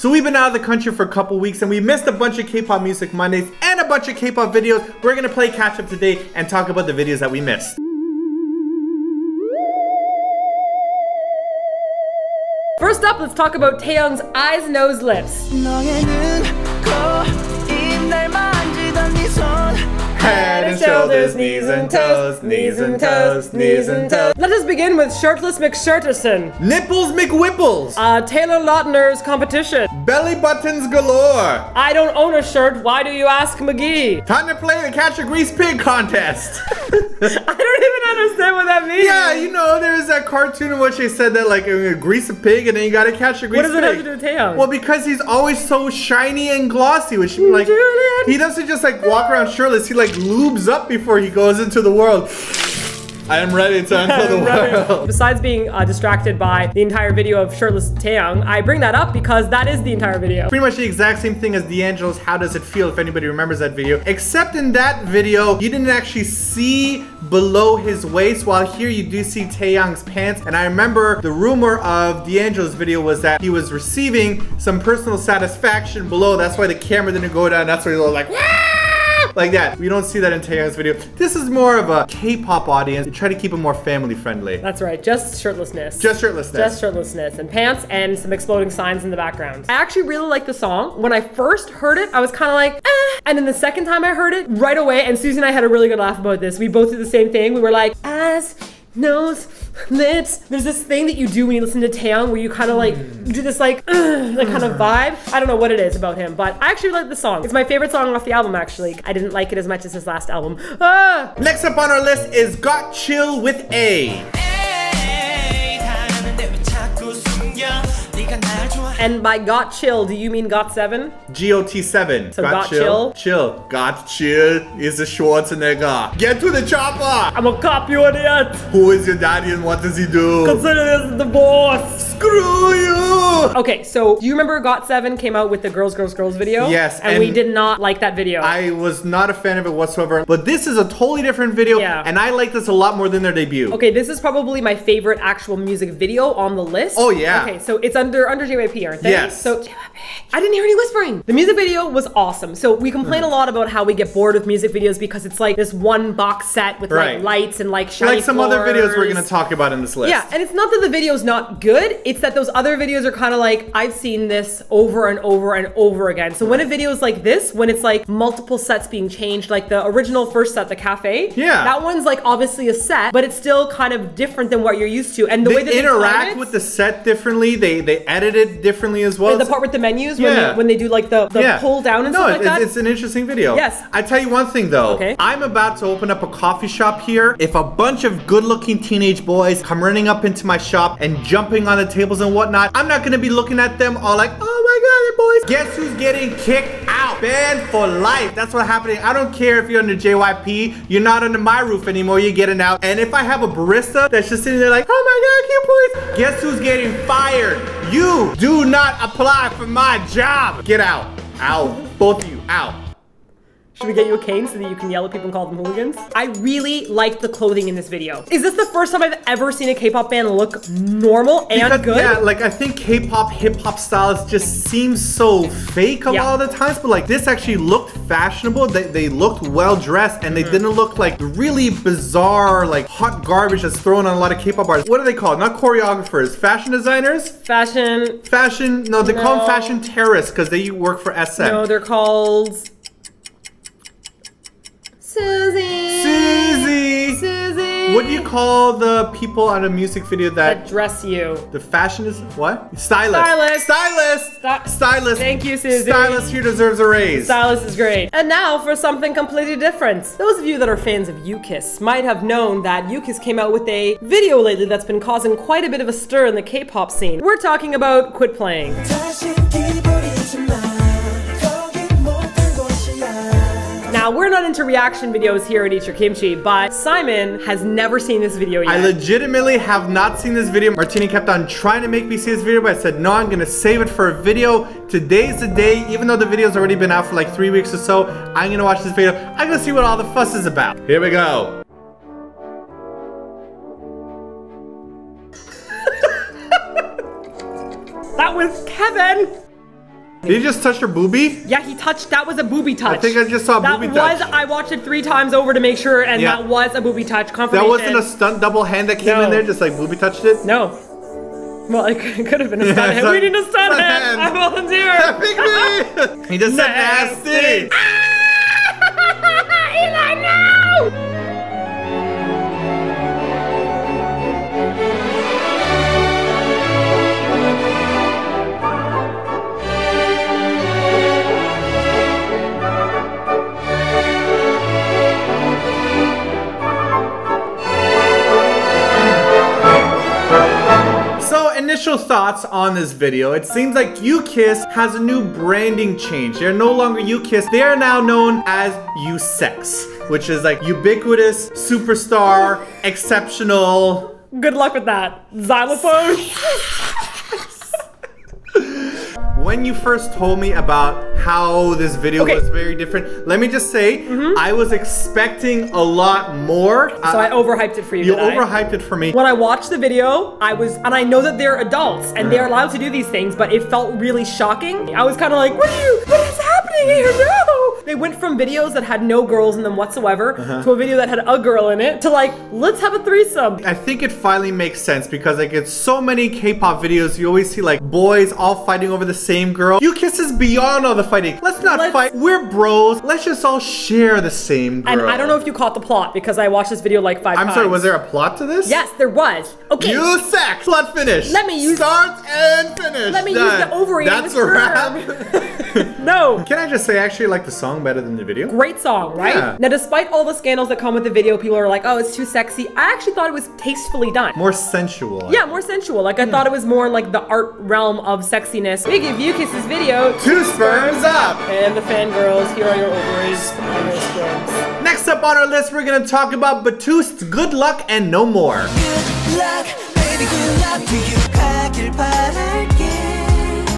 So we've been out of the country for a couple weeks and we missed a bunch of K-pop Music Mondays and a bunch of K-pop videos. We're gonna play catch up today and talk about the videos that we missed. First up, let's talk about Taeyang's eyes, nose, lips. Head and shoulders, knees and toes, knees and toes, knees and toes. Let us begin with Shirtless McShirterson. Nipples McWhipples. Taylor Lautner's competition. Belly buttons galore. I don't own a shirt, why do you ask McGee? Time to play the Catch a Grease Pig contest. I don't even understand what that means. Yeah, you know, there's that cartoon in which they said that like grease a pig and then you gotta catch a grease pig. What does it have to do with Taeyang? Well, because he's always so shiny and glossy, which like Julian. he doesn't just like walk around shirtless. He like lubes up before he goes into the world. I am ready to enter the world. Besides being distracted by the entire video of shirtless Taeyang, I bring that up because that is the entire video. Pretty much the exact same thing as D'Angelo's How Does It Feel, if anybody remembers that video. Except in that video, you didn't actually see below his waist, while here you do see Taeyang's pants. And I remember the rumor of D'Angelo's video was that he was receiving some personal satisfaction below. That's why the camera didn't go down. That's why he was like, Wah! Like that. We don't see that in Taeyang's video. This is more of a K-pop audience. We try to keep it more family friendly. That's right, just shirtlessness. Just shirtlessness. Just shirtlessness and pants and some exploding signs in the background. I actually really like the song. When I first heard it, I was kind of like, eh. And then the second time I heard it, right away, and Susie and I had a really good laugh about this. We both did the same thing. We were like, eyes, nose, lips. There's this thing that you do when you listen to Taeyang where you kind of like, you do this like kind of vibe. I don't know what it is about him, but I actually like the song. It's my favorite song off the album, actually. I didn't like it as much as his last album. Ah! Next up on our list is GOT7 with A. And by got chill, do you mean GOT7? GOT7. So got chill? Chill. Got chill is a Schwarzenegger. Get to the chopper! I'm a cop, you idiot! Who is your daddy and what does he do? Consider this the boss! Screw you! Okay, so do you remember GOT7 came out with the Girls, Girls, Girls video? Yes. And we did not like that video. I was not a fan of it whatsoever, but this is a totally different video, and I like this a lot more than their debut. Okay, this is probably my favorite actual music video on the list. Oh yeah. Okay, so it's under JYP, aren't they? Yes. So I didn't hear any whispering. The music video was awesome. So we complain a lot about how we get bored with music videos because it's like this one box set with like lights and like shiny like some other videos we're gonna talk about in this list. Yeah, and it's not that the video's not good, it's that those other videos are kind of like, I've seen this over and over and over again. So when a video is like this, when it's like multiple sets being changed, like the original first set, the cafe, that one's like obviously a set, but it's still kind of different than what you're used to. And the way that they interact with the set differently, they edit it differently as well. The part with the menus, when they do like the pull down and stuff like that. It's an interesting video. Yes. I tell you one thing though. Okay. I'm about to open up a coffee shop here. If a bunch of good-looking teenage boys come running up into my shop and jumping on the tables and whatnot, I'm not gonna be looking at them all like, oh my god, boys. Guess who's getting kicked out? Banned for life. That's what's happening. I don't care if you're under JYP. You're not under my roof anymore. You're getting out. And if I have a barista that's just sitting there like, oh my god, cute boys. Guess who's getting fired? You do not apply for my job. Get out. Out. Both of you. Out. Should we get you a cane so that you can yell at people and call them hooligans? I really liked the clothing in this video. Is this the first time I've ever seen a K-pop band look normal and good? Yeah, like I think K-pop, hip-hop styles just seem so fake a lot of the times, but like this actually looked fashionable. They looked well-dressed and they didn't look like really bizarre, like hot garbage that's thrown on a lot of K-pop artists. What are they called? Not choreographers, fashion designers? Fashion, no, they call them fashion terrorists because they work for SM. No, they're called... Susie! What do you call the people on a music video that dress you? The fashion is what? Stylist. Stylist. Thank you, Susie. Stylist here deserves a raise. Stylist is great. And now for something completely different. Those of you that are fans of Ukiss might have known that Ukiss came out with a video lately that's been causing quite a bit of a stir in the K-pop scene. We're talking about Quit Playing. Now, we're not into reaction videos here at Eatyourkimchi, but Simon has never seen this video yet. I legitimately have not seen this video. Martini kept on trying to make me see this video, but I said, no, I'm gonna save it for a video. Today's the day, even though the video's already been out for like 3 weeks or so, I'm gonna watch this video. I'm gonna see what all the fuss is about. Here we go. That was Kevin. Did he just touch your boobie? Yeah, he touched, that was a booby touch. I think I just saw a booby touch. I watched it 3 times over to make sure, and that was a booby touch. Confirmation. That wasn't a stunt double hand that came in there, just like booby touched it? No. Well, it could have been a stunt hand. We need a stunt hand. I volunteer. Pick me. He just said nasty. Eli, no! Initial thoughts on this video. It seems like Ukiss has a new branding change. They're no longer Ukiss. They are now known as Usex, which is like ubiquitous, superstar, exceptional. Good luck with that. Xylophone. When you first told me about how this video was very different, let me just say, I was expecting a lot more. So I overhyped it for you. You overhyped it for me. When I watched the video, and I know that they're adults and they're allowed to do these things, but it felt really shocking. I was kind of like, what is happening here? No! They went from videos that had no girls in them whatsoever to a video that had a girl in it to like, let's have a threesome. I think it finally makes sense because like it's so many K-pop videos, you always see like boys all fighting over the same girl. Ukiss is beyond all the fighting. Let's not fight. We're bros. Let's just all share the same girl. And I don't know if you caught the plot because I watched this video like 5 times. I'm sorry, was there a plot to this? Yes, there was. Okay. Usex. Plot finish. Let me use start and finish. Let me use the ovary. That's a wrap. No. Can I just say I actually like the song better than the video? Great song, right? Yeah. Now, despite all the scandals that come with the video, people are like, oh, it's too sexy. I actually thought it was tastefully done. More sensual. Yeah, more sensual. Like I thought it was more in like the art realm of sexiness. We give Ukiss's video 2 sperms up. And the fangirls, here are your ovaries and your sperms. Next up on our list, we're gonna talk about Batoost's Good Luck and No More. Good luck, baby, good luck to you.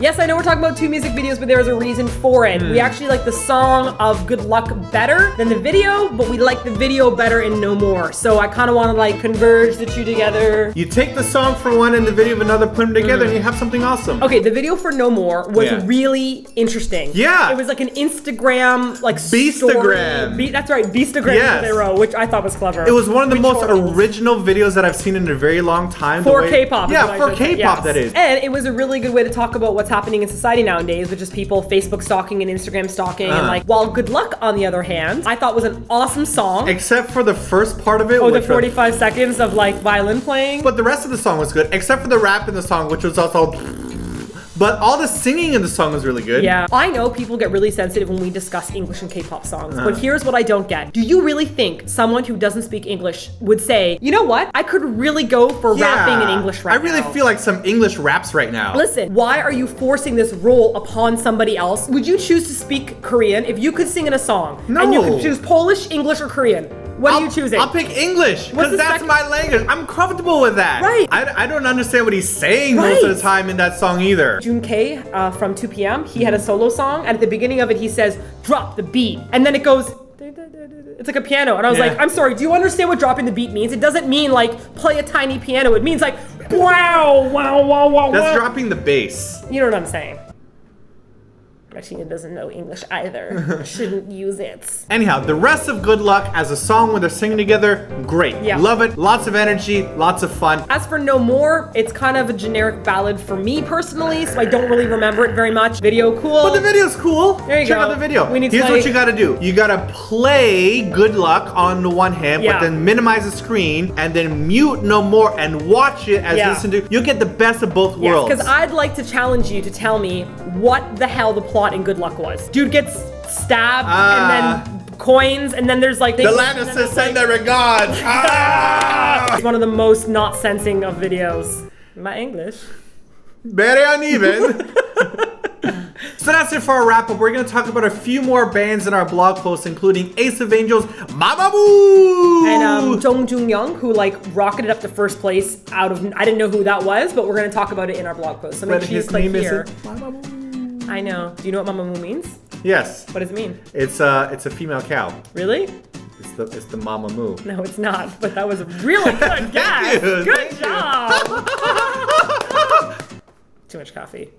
Yes, I know we're talking about 2 music videos, but there is a reason for it. We actually like the song of Good Luck better than the video, but we like the video better in No More. So I kind of want to like converge the 2 together. You take the song for one and the video of another, put them together, and you have something awesome. Okay, the video for No More was really interesting. Yeah. It was like an Instagram, like Beastagram. That's right, Beastagram is what they wrote, which I thought was clever. It was one of the most original videos that I've seen in a very long time. For K-pop. Yeah, for K-pop that is. And it was a really good way to talk about what's happening in society nowadays, which is people Facebook stalking and Instagram stalking. And like, while Good Luck, on the other hand, I thought was an awesome song. Except for the first part of it. Oh, the 45 seconds of like violin playing. But the rest of the song was good, except for the rap in the song, which was also... But all the singing in the song was really good. Yeah. I know people get really sensitive when we discuss English and K-pop songs, but here's what I don't get. Do you really think someone who doesn't speak English would say, you know what? I could really go for rapping in English right now. I really feel like some English raps right now. Listen, why are you forcing this role upon somebody else? Would you choose to speak Korean if you could sing in a song? No. And you could choose Polish, English, or Korean? What are you choosing? I'll pick English, because that's my language. I'm comfortable with that. Right. I don't understand what he's saying most of the time in that song either. Jun K from 2PM, he had a solo song, and at the beginning of it, he says, drop the beat. And then it goes, it's like a piano. And I was like, I'm sorry, do you understand what dropping the beat means? It doesn't mean like, play a tiny piano. It means like, wow, wow, wow, wow, That's dropping the bass. You know what I'm saying? Martina doesn't know English either. Shouldn't use it. Anyhow, the rest of Good Luck as a song when they're singing together, great. Yeah. Love it. Lots of energy, lots of fun. As for No More, it's kind of a generic ballad for me personally, so I don't really remember it very much. Video cool. But the video's cool. There you go. Check out the video. Here's what you gotta do. You gotta play Good Luck on the one hand, but then minimize the screen and then mute No More and watch it as you listen to. You'll get the best of both worlds. Because I'd like to challenge you to tell me what the hell the plot in Good Luck was. Dude gets stabbed and then coins, and then there's like... The Lannisters send their regards. It's one of the most not sensing of videos. My English. Very uneven. So that's it for our wrap up. We're going to talk about a few more bands in our blog post, including Ace of Angels, Mamamoo! And Jung Jung Young, who like rocketed up to first place out of... I didn't know who that was, but we're going to talk about it in our blog post. So make sure you click here. I know. Do you know what Mamamoo means? Yes. What does it mean? It's a female cow. Really? It's the Mamamoo. No, it's not. But that was a really good guess. Good job. Too much coffee.